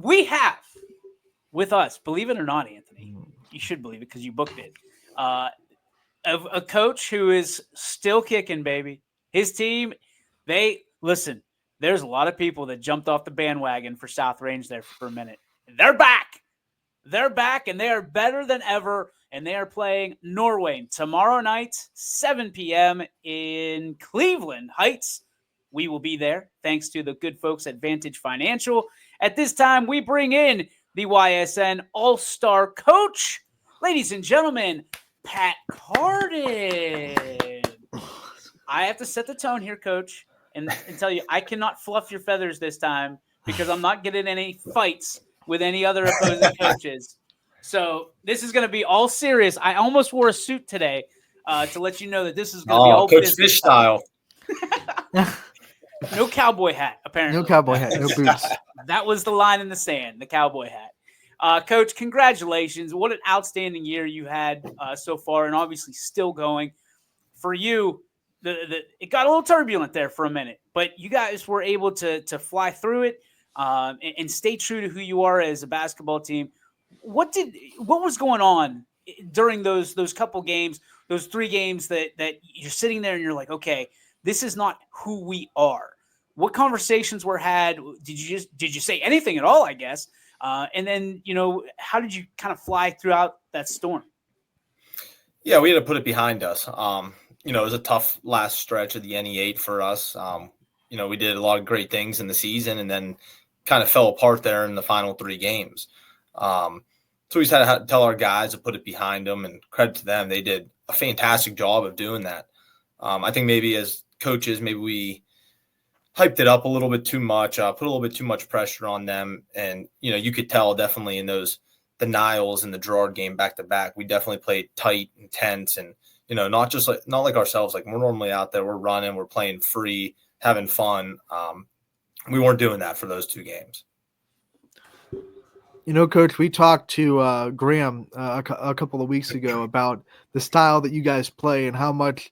We have with us, believe it or not, Anthony, you should believe it because you booked it. A coach who is still kicking, baby. His team, they listen. There's a lot of people that jumped off the bandwagon for South Range there for a minute. They're back. They're back, and they are better than ever. And they are playing Norway tomorrow night, 7 p.m. in Cleveland Heights. We will be there, thanks to the good folks at Vantage Financial. At this time, we bring in the YSN All-Star Coach, ladies and gentlemen, Pat Carden. I have to set the tone here, Coach, and tell you I cannot fluff your feathers this time because I'm not getting any fights with any other opposing coaches. So this is going to be all serious. I almost wore a suit today to let you know that this is going to be all Coach business Fish style. No cowboy hat, apparently. No cowboy hat, no boots. That was the line in the sand, the cowboy hat. Coach, congratulations. What an outstanding year you had so far, and obviously still going. For you, it got a little turbulent there for a minute, but you guys were able to fly through it and stay true to who you are as a basketball team. What was going on during those couple games, those 3 games that you're sitting there and you're like, okay, this is not who we are? What conversations were had? Did you say anything at all, I guess? And then, how did you kind of fly throughout that storm? Yeah, we had to put it behind us. It was a tough last stretch of the NE8 for us. We did a lot of great things in the season and then kind of fell apart there in the final 3 games. So we just had to tell our guys to put it behind them, and credit to them. They did a fantastic job of doing that. I think maybe as coaches, maybe we hyped it up a little bit too much, put a little bit too much pressure on them. And, you could tell definitely in the Niles and the Girard game back to back, we definitely played tight, intense, and, not like ourselves. Like, we're normally out there, we're running, we're playing free, having fun. We weren't doing that for those 2 games. Coach, we talked to Graham a couple of weeks ago about the style that you guys play and how much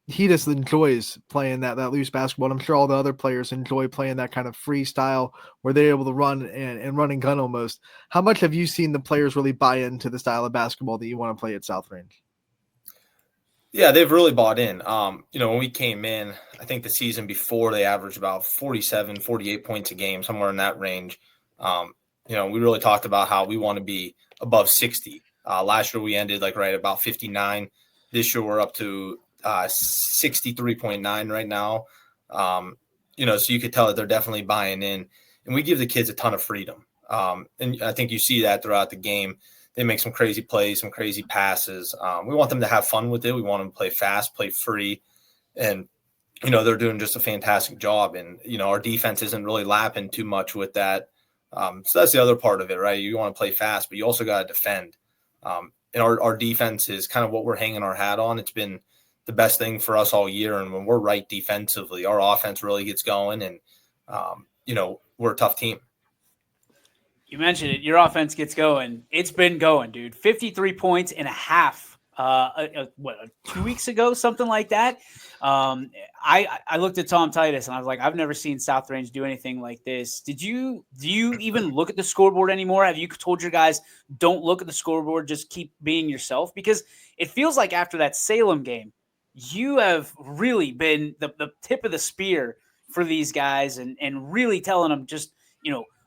he just enjoys playing that loose basketball. And I'm sure all the other players enjoy playing that kind of freestyle where they're able to run and run and gun almost. How much have you seen the players really buy into the style of basketball that you want to play at South Range? Yeah, they've really bought in. When we came in, I think the season before they averaged about 47, 48 points a game, somewhere in that range. We really talked about how we want to be above 60. Last year we ended right about 59. This year we're up to 63.9 right now. So you could tell that they're definitely buying in, and we give the kids a ton of freedom. And I think you see that throughout the game. They make some crazy plays, some crazy passes. We want them to have fun with it. We want them to play fast, play free. And, they're doing just a fantastic job. And, our defense isn't really lapping too much with that. So that's the other part of it, right? You want to play fast, but you also got to defend. And our defense is kind of what we're hanging our hat on. It's been the best thing for us all year. And when we're right defensively, our offense really gets going. And, we're a tough team. You mentioned it. Your offense gets going. It's been going, dude. 53 points and a half. 2 weeks ago, something like that. I looked at Tom Titus and I was like, I've never seen South Range do anything like this. Do you even look at the scoreboard anymore? Have you told your guys don't look at the scoreboard, just keep being yourself? Because it feels like after that Salem game, you have really been the tip of the spear for these guys and really telling them just,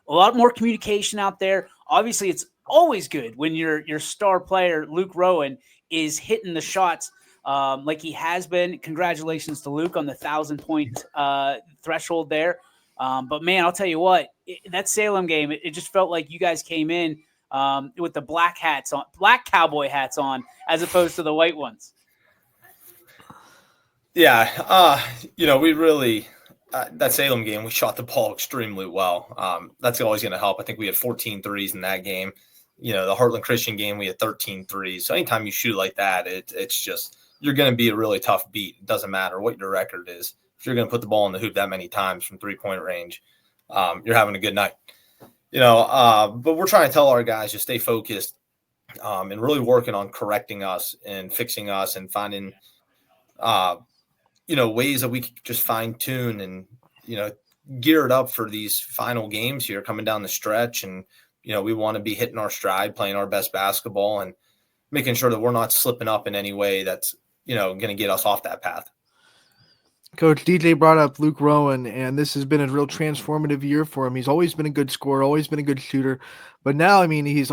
a lot more communication out there. Obviously, it's always good when your star player, Luke Rowan, is hitting the shots like he has been. Congratulations to Luke on the 1,000-point threshold there. But, man, I'll tell you what, that Salem game, it just felt like you guys came in with the black cowboy hats on, as opposed to the white ones. Yeah, we really that Salem game, we shot the ball extremely well. That's always going to help. I think we had 14 threes in that game. The Heartland Christian game, we had 13 threes. So anytime you shoot like that, it's just you're going to be a really tough beat. It doesn't matter what your record is. If you're going to put the ball in the hoop that many times from 3-point range, you're having a good night. But we're trying to tell our guys to stay focused and really working on correcting us and fixing us and finding ways that we could just fine tune and, geared up for these final games here coming down the stretch. And, we want to be hitting our stride, playing our best basketball, and making sure that we're not slipping up in any way that's, going to get us off that path. Coach DJ brought up Luke Rowan, and this has been a real transformative year for him. He's always been a good scorer, always been a good shooter, but now, I mean, he's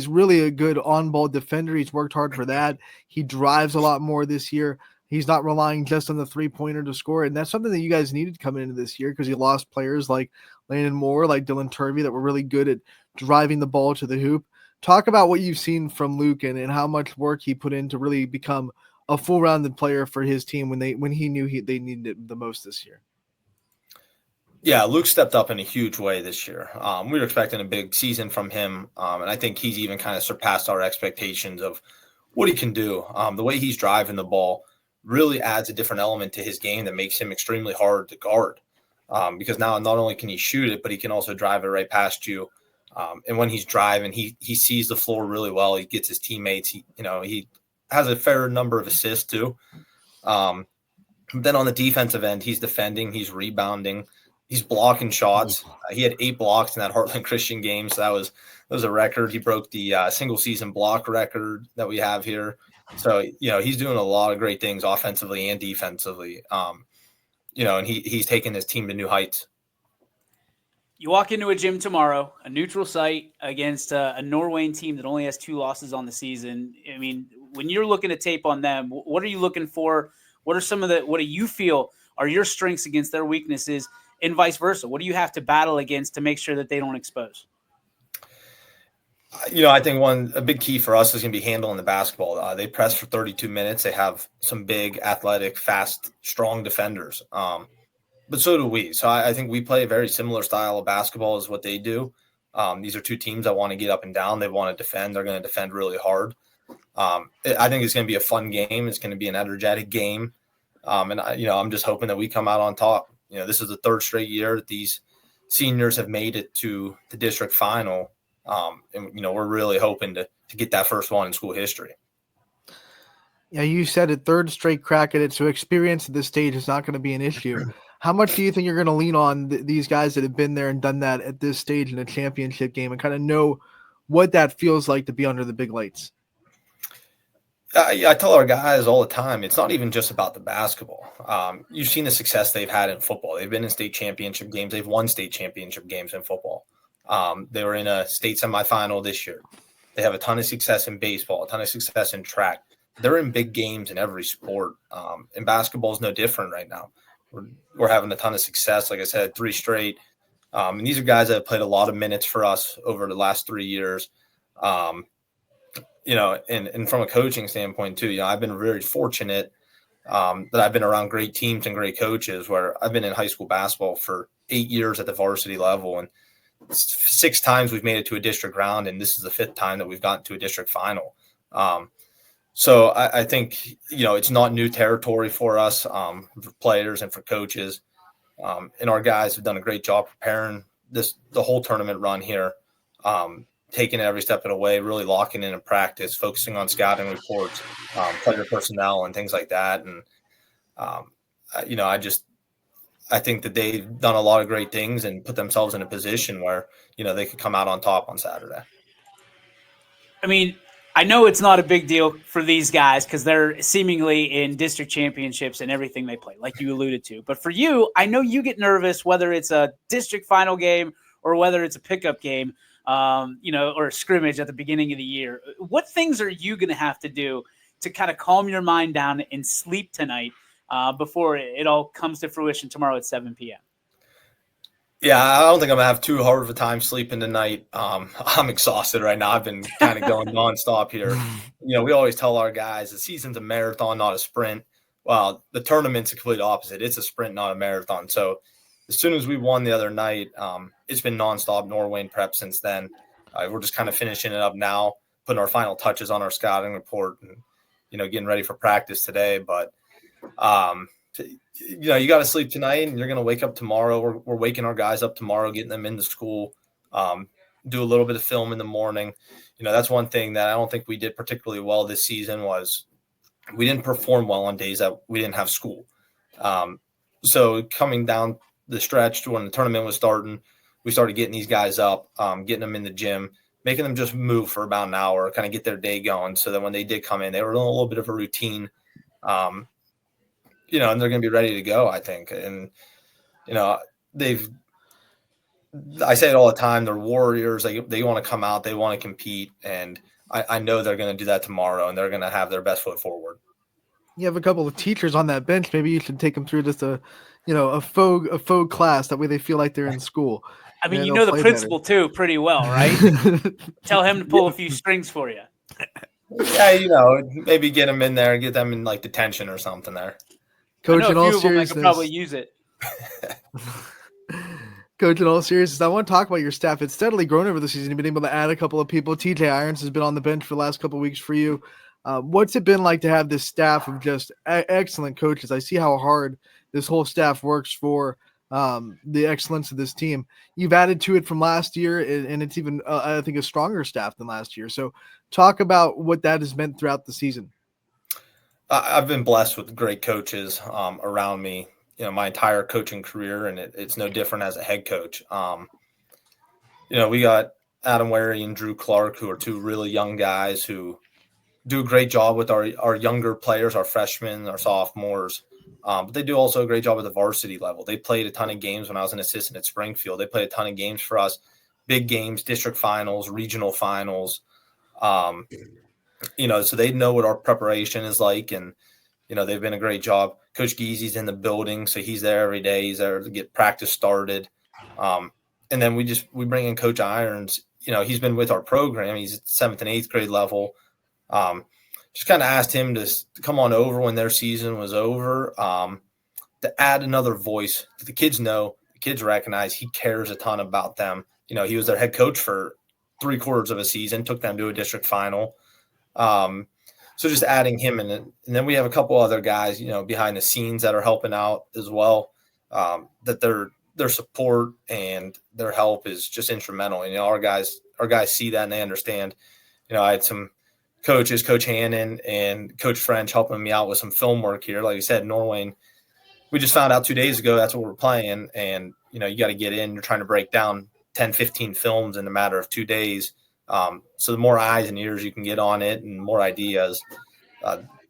really a good on-ball defender. He's worked hard for that. He drives a lot more this year. He's not relying just on the three-pointer to score, and that's something that you guys needed coming into this year because you lost players like Landon Moore, like Dylan Turvey, that were really good at driving the ball to the hoop. Talk about what you've seen from Luke and how much work he put in to really become a full-rounded player for his team when he knew they needed it the most this year. Yeah, Luke stepped up in a huge way this year. We were expecting a big season from him, and I think he's even kind of surpassed our expectations of what he can do. The way he's driving the ball really adds a different element to his game that makes him extremely hard to guard, because now not only can he shoot it, but he can also drive it right past you. And when he's driving, he sees the floor really well. He gets his teammates. He has a fair number of assists too. Then on the defensive end, he's defending, he's rebounding, he's blocking shots. He had 8 blocks in that Heartland Christian game, so that was a record. He broke the single season block record that we have here. So he's doing a lot of great things offensively and defensively. And he's taking his team to new heights. You walk into a gym tomorrow, a neutral site against a Norwayne team that only has 2 losses on the season. I mean, when you're looking at tape on them, what are you looking for? What do you feel are your strengths against their weaknesses, and vice versa? What do you have to battle against to make sure that they don't expose? I think a big key for us is going to be handling the basketball. They press for 32 minutes. They have some big, athletic, fast, strong defenders. But so do we. So I think we play a very similar style of basketball as what they do. These are 2 teams that want to get up and down. They want to defend. They're going to defend really hard. I think it's going to be a fun game. It's going to be an energetic game. And I'm just hoping that we come out on top. This is the 3rd straight year that these seniors have made it to the district final. And we're really hoping to get that first one in school history. Yeah, you said a 3rd straight crack at it, so experience at this stage is not going to be an issue. How much do you think you're going to lean on these guys that have been there and done that at this stage in a championship game and kind of know what that feels like to be under the big lights? I tell our guys all the time, it's not even just about the basketball. You've seen the success they've had in football. They've been in state championship games. They've won state championship games in football. They were in a state semifinal this year. They have a ton of success in baseball, a ton of success in track. They're in big games in every sport. And basketball is no different right now. We're having a ton of success. Like I said, 3 straight. And these are guys that have played a lot of minutes for us over the last 3 years. And from a coaching standpoint too, I've been very fortunate that I've been around great teams and great coaches, where I've been in high school basketball for 8 years at the varsity level. And 6 times we've made it to a district round. And this is the 5th time that we've gotten to a district final. So I think, it's not new territory for us, for players and for coaches. And our guys have done a great job preparing the whole tournament run here, taking it every step of the way, really locking in practice, focusing on scouting reports, player personnel and things like that. And, I think that they've done a lot of great things and put themselves in a position where, they could come out on top on Saturday. I mean, I know it's not a big deal for these guys because they're seemingly in district championships and everything they play, like you alluded to. But for you, I know you get nervous whether it's a district final game or whether it's a pickup game, or a scrimmage at the beginning of the year. What things are you going to have to do to kind of calm your mind down and sleep tonight before it all comes to fruition tomorrow at 7 p.m.? Yeah, I don't think I'm going to have too hard of a time sleeping tonight. I'm exhausted right now. I've been kind of going nonstop here. We always tell our guys the season's a marathon, not a sprint. Well, the tournament's the complete opposite. It's a sprint, not a marathon. So as soon as we won the other night, it's been nonstop Norwayne prep since then. We're just kind of finishing it up now, putting our final touches on our scouting report and, getting ready for practice today. But, you got to sleep tonight and you're going to wake up tomorrow. We're waking our guys up tomorrow, getting them into school, do a little bit of film in the morning. That's one thing that I don't think we did particularly well this season was we didn't perform well on days that we didn't have school. So coming down the stretch when the tournament was starting, we started getting these guys up, getting them in the gym, making them just move for about an hour, kind of get their day going, so that when they did come in, they were in a little bit of a routine, and they're going to be ready to go, I think. And they've. I say it all the time. They're warriors. They want to come out. They want to compete, and I know they're going to do that tomorrow, and they're going to have their best foot forward. You have a couple of teachers on that bench. Maybe you should take them through just a faux class. That way they feel like they're in school. I mean, the principal too pretty well, right? Tell him to pull a few strings for you. Yeah, maybe get them in there, get them in like detention or something there. Coach, I know in a all few of them that seriousness, could probably use it. Coach, in all seriousness, I want to talk about your staff. It's steadily grown over the season. You've been able to add a couple of people. TJ Irons has been on the bench for the last couple of weeks for you. What's it been like to have this staff of just excellent coaches? I see how hard this whole staff works for the excellence of this team. You've added to it from last year, and it's even, I think, a stronger staff than last year. So talk about what that has meant throughout the season. I've been blessed with great coaches around me, my entire coaching career, and it's no different as a head coach. We got Adam Wary and Drew Clark, who are two really young guys who do a great job with our younger players, our freshmen, our sophomores. But they do also a great job at the varsity level. They played a ton of games when I was an assistant at Springfield. They played a ton of games for us, big games, district finals, regional finals. So they know what our preparation is like, and they've been a great job. Coach Geezy's in the building, so he's there every day. He's there to get practice started. And then we bring in Coach Irons. He's been with our program. He's at 7th and 8th grade level. Just kind of asked him to come on over when their season was over, to add another voice that the kids know, the kids recognize he cares a ton about them. He was their head coach for 3/4 of a season, took them to a district final. So just adding him in it. And then we have a couple other guys, behind the scenes that are helping out as well, that their support and their help is just instrumental. And, our guys see that and they understand. I had some coaches, Coach Hannon and Coach French, helping me out with some film work here. Like you said, Norway, we just found out 2 days ago that's what we're playing. And, you got to get in. You're trying to break down 10, 15 films in a matter of 2 days. So the more eyes and ears you can get on it and more ideas,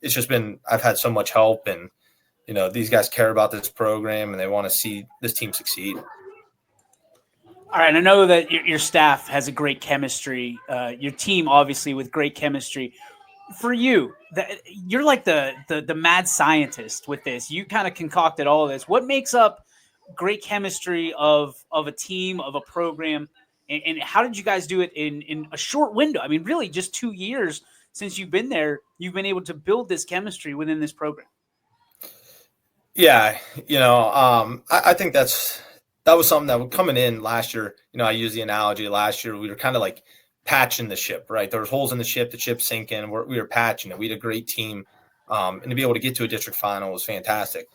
it's just been – I've had so much help. And, these guys care about this program and they want to see this team succeed. All right, I know that your staff has a great chemistry. Your team, obviously, with great chemistry. For you, you're like the mad scientist with this. You kind of concocted all of this. What makes up great chemistry of a team, of a program, and how did you guys do it in a short window? I mean, really, just 2 years since you've been there, you've been able to build this chemistry within this program. Yeah, I think that was something that was coming in last year. I use the analogy last year. We were kind of like patching the ship, right? There was holes in the ship's sinking. We were patching it. We had a great team. And to be able to get to a district final was fantastic.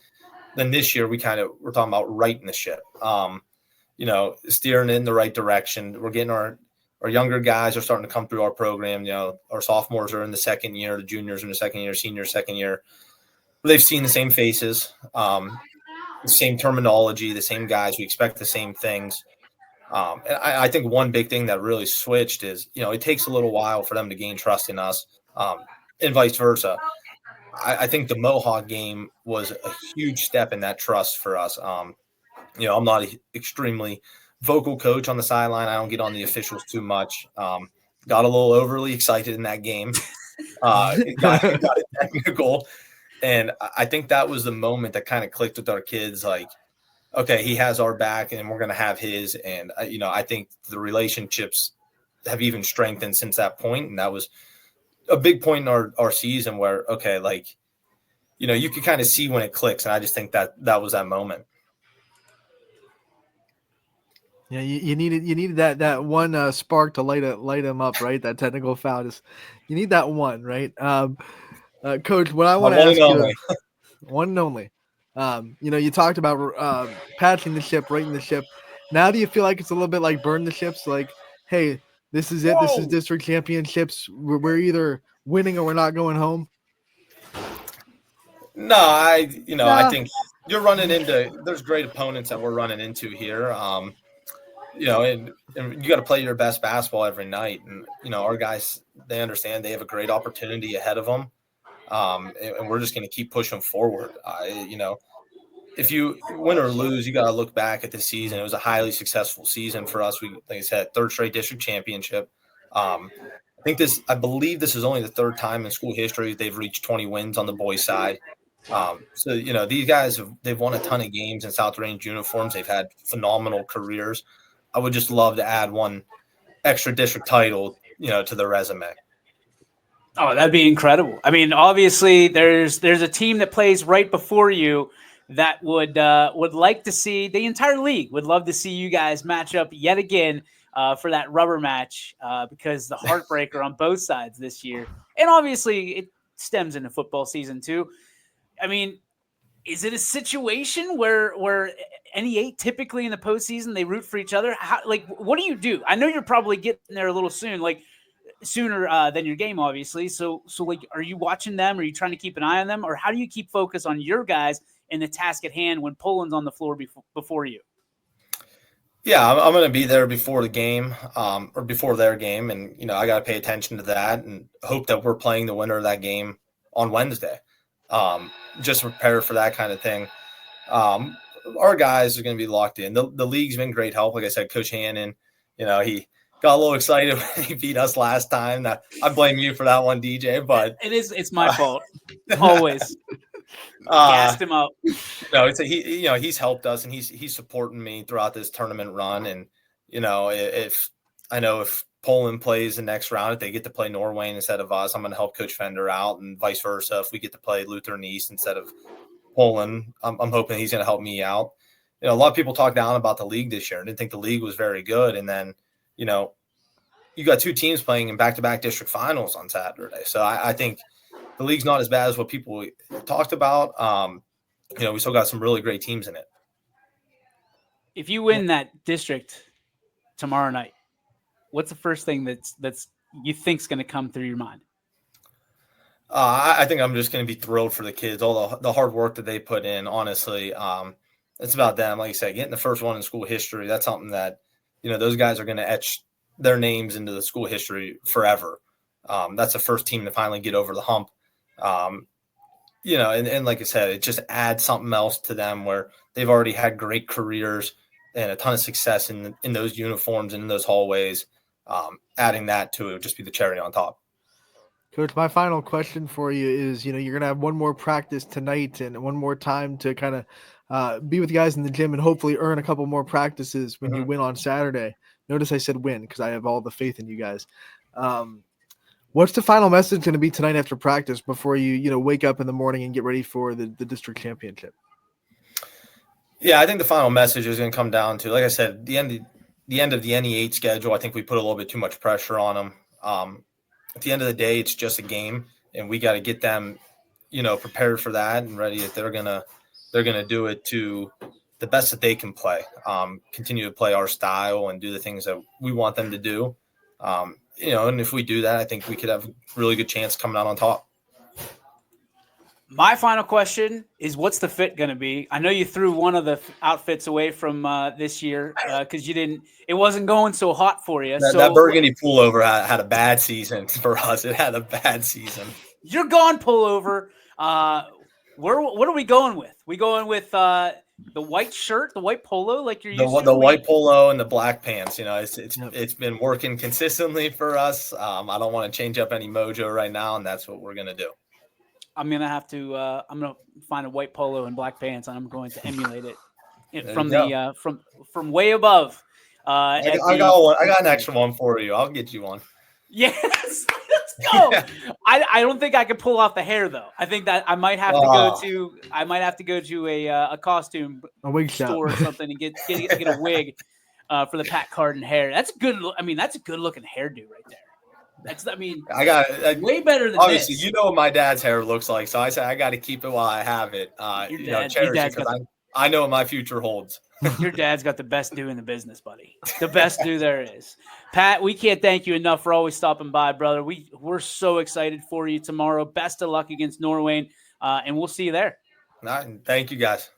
Then this year we're talking about righting the ship, steering in the right direction. We're getting our younger guys are starting to come through our program. Our sophomores are in the second year, the juniors in the second year, seniors second year. They've seen the same faces, the same terminology, the same guys. We expect the same things. And I think one big thing that really switched is, it takes a little while for them to gain trust in us, and vice versa. I think the Mohawk game was a huge step in that trust for us. I'm not an extremely vocal coach on the sideline. I don't get on the officials too much. Got a little overly excited in that game. It got technical. And I think that was the moment that kind of clicked with our kids. Like, okay, he has our back and we're going to have his. And, I think the relationships have even strengthened since that point. And that was a big point in our season where, okay, like, you can kind of see when it clicks. And I just think that was that moment. Yeah, you needed that one spark to light him up, right? That technical foul you need that one, right? Coach, what I want to ask you, one and only. You talked about patching the ship, righting the ship. Now, do you feel like it's a little bit like burn the ships? Like, hey, this is it. Whoa. This is district championships. We're either winning or we're not going home. No, I think you're running into there's great opponents that we're running into here. And you got to play your best basketball every night. And our guys, they understand they have a great opportunity ahead of them, and we're just going to keep pushing forward. If you win or lose, you got to look back at the season. It was a highly successful season for us. We, like I said, third straight district championship. I believe this is only the third time in school history they've reached 20 wins on the boys' side. These guys they've won a ton of games in South Range uniforms. They've had phenomenal careers. I would just love to add one extra district title, to their resume. Oh, that'd be incredible. I mean, obviously, there's a team that plays right before you that would like to see the entire league would love to see you guys match up yet again for that rubber match because the heartbreaker on both sides this year, and obviously it stems into football season too. I mean, is it a situation where NE8 typically in the postseason they root for each other? What do you do? I know you're probably getting there a little soon, sooner than your game, obviously. So are you watching them? Are you trying to keep an eye on them, or how do you keep focus on your guys and the task at hand when Poland's on the floor before you? Yeah, I'm going to be there before the game, or before their game, and I got to pay attention to that and hope that we're playing the winner of that game on Wednesday. Just prepare for that kind of thing. Our guys are going to be locked in. The league's been great help. Like I said, Coach Hannon, he got a little excited when he beat us last time. I blame you for that one, DJ. But it's my fault. Always gassed him up. He's helped us and he's supporting me throughout this tournament run. And if Poland plays the next round, if they get to play Norway instead of us, I'm going to help Coach Fender out, and vice versa. If we get to play Lutheran East instead of Poland, I'm hoping he's going to help me out. A lot of people talk down about the league this year. I didn't think the league was very good. And then, you got two teams playing in back-to-back district finals on Saturday. So I think the league's not as bad as what people talked about. We still got some really great teams in it. If you win that district tomorrow night, what's the first thing that's you think's going to come through your mind? I think I'm just going to be thrilled for the kids, all the hard work that they put in. Honestly, it's about them. Like I said, getting the first one in school history, that's something that, those guys are going to etch their names into the school history forever. That's the first team to finally get over the hump. And like I said, it just adds something else to them where they've already had great careers and a ton of success in those uniforms and in those hallways. Adding that to it would just be the cherry on top. Coach, my final question for you is, you're going to have one more practice tonight and one more time to kind of be with the guys in the gym and hopefully earn a couple more practices when you win on Saturday. Notice I said win because I have all the faith in you guys. What's the final message going to be tonight after practice before you wake up in the morning and get ready for the district championship? Yeah, I think the final message is going to come down to, like I said, the end of the NE8 schedule. I think we put a little bit too much pressure on them. At the end of the day, it's just a game, and we got to get them, prepared for that and ready that they're gonna do it to the best that they can play. Continue to play our style and do the things that we want them to do. And if we do that, I think we could have a really good chance coming out on top. My final question is, what's the fit going to be? I know you threw one of the outfits away from this year because it wasn't going so hot for you. That burgundy pullover had a bad season for us. It had a bad season. You're gone pullover. What are we going with? We going with the white shirt, the white polo, like you're used to? The white polo and the black pants. It's been working consistently for us. I don't want to change up any mojo right now, and that's what we're gonna do. I'm gonna have to. I'm gonna find a white polo and black pants, and I'm going to emulate it from way above. I got an extra one for you. I'll get you one. Yes, let's go. Yeah. I don't think I can pull off the hair though. I think that I might have to go to a costume store or something and get a wig for the Pat Carden hair. That's a good. That's a good looking hairdo right there. I got way better than obviously, this. What my dad's hair looks like. So I said I got to keep it while I have it. I know what my future holds. Your dad's got the best do in the business, buddy. The best do there is. Pat, we can't thank you enough for always stopping by, brother. We're so excited for you tomorrow. Best of luck against Norway, and we'll see you there. All right, thank you, guys.